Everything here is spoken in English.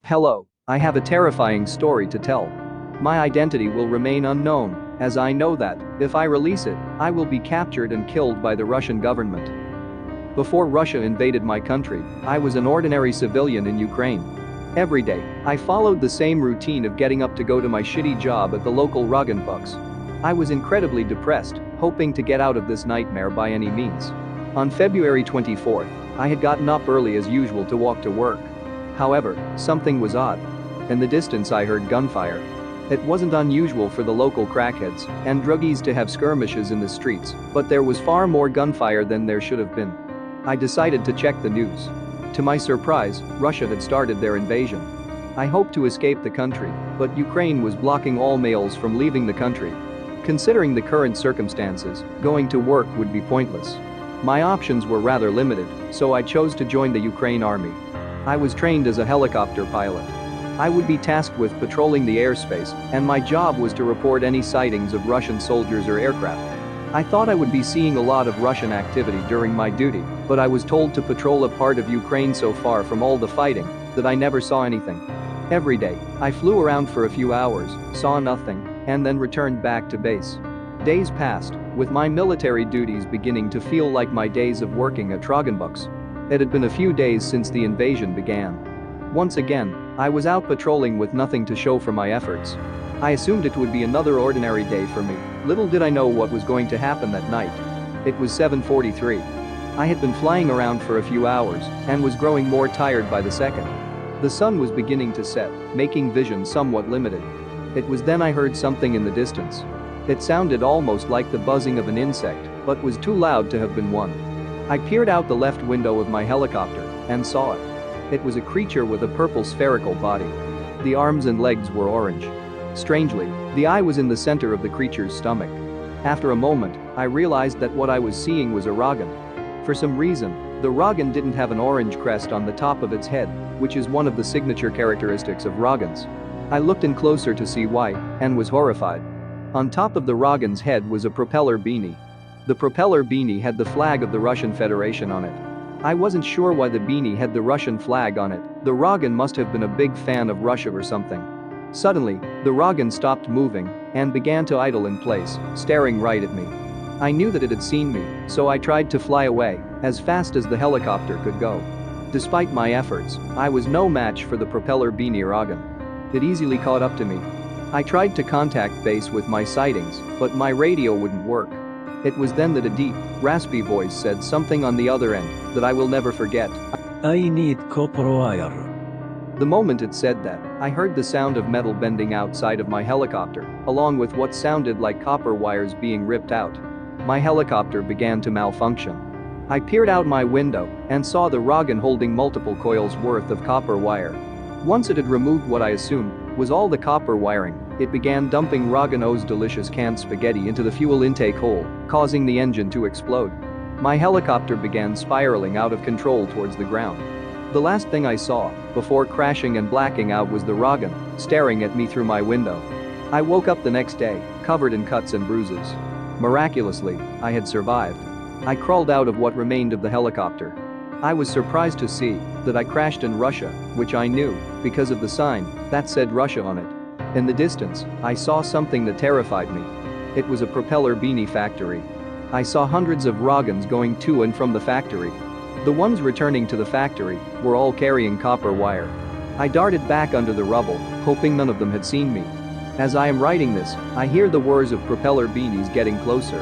Hello, I have a terrifying story to tell. My identity will remain unknown, as I know that, if I release it, I will be captured and killed by the Russian government. Before Russia invaded my country, I was an ordinary civilian in Ukraine. Every day, I followed the same routine of getting up to go to my shitty job at the local Roggenbucks. I was incredibly depressed, hoping to get out of this nightmare by any means. On February 24th, I had gotten up early as usual to walk to work. However, something was odd. In the distance I heard gunfire. It wasn't unusual for the local crackheads and druggies to have skirmishes in the streets, but there was far more gunfire than there should have been. I decided to check the news. To my surprise, Russia had started their invasion. I hoped to escape the country, but Ukraine was blocking all males from leaving the country. Considering the current circumstances, going to work would be pointless. My options were rather limited, so I chose to join the Ukraine army. I was trained as a helicopter pilot. I would be tasked with patrolling the airspace, and my job was to report any sightings of Russian soldiers or aircraft. I thought I would be seeing a lot of Russian activity during my duty, but I was told to patrol a part of Ukraine so far from all the fighting that I never saw anything. Every day, I flew around for a few hours, saw nothing, and then returned back to base. Days passed, with my military duties beginning to feel like my days of working at Roggenbucks. It had been a few days since the invasion began. Once again, I was out patrolling with nothing to show for my efforts. I assumed it would be another ordinary day for me. Little did I know what was going to happen that night. It was 7:43. I had been flying around for a few hours and was growing more tired by the second. The sun was beginning to set, making vision somewhat limited. It was then I heard something in the distance. It sounded almost like the buzzing of an insect, but was too loud to have been one. I peered out the left window of my helicopter and saw it. It was a creature with a purple spherical body. The arms and legs were orange. Strangely, the eye was in the center of the creature's stomach. After a moment, I realized that what I was seeing was a Rogan. For some reason, the Rogan didn't have an orange crest on the top of its head, which is one of the signature characteristics of Rogans. I looked in closer to see why, and was horrified. On top of the Rogan's head was a propeller beanie. The propeller beanie had the flag of the Russian Federation on it. I wasn't sure why the beanie had the Russian flag on it. The Rogan must have been a big fan of Russia or something. Suddenly, the Rogan stopped moving and began to idle in place, staring right at me. I knew that it had seen me, so I tried to fly away as fast as the helicopter could go. Despite my efforts, I was no match for the propeller beanie Rogan. It easily caught up to me. I tried to contact base with my sightings, but my radio wouldn't work. It was then that a deep, raspy voice said something on the other end that I will never forget. I need copper wire. The moment it said that, I heard the sound of metal bending outside of my helicopter, along with what sounded like copper wires being ripped out. My helicopter began to malfunction. I peered out my window and saw the Rogan holding multiple coils worth of copper wire. Once it had removed what I assumed was all the copper wiring, it began dumping Rogano's delicious canned spaghetti into the fuel intake hole, causing the engine to explode. My helicopter began spiraling out of control towards the ground. The last thing I saw, before crashing and blacking out, was the Rogan, staring at me through my window. I woke up the next day, covered in cuts and bruises. Miraculously, I had survived. I crawled out of what remained of the helicopter. I was surprised to see that I crashed in Russia, which I knew because of the sign that said Russia on it. In the distance, I saw something that terrified me. It was a propeller beanie factory. I saw hundreds of Rogans going to and from the factory. The ones returning to the factory were all carrying copper wire. I darted back under the rubble, hoping none of them had seen me. As I am writing this, I hear the whirs of propeller beanies getting closer.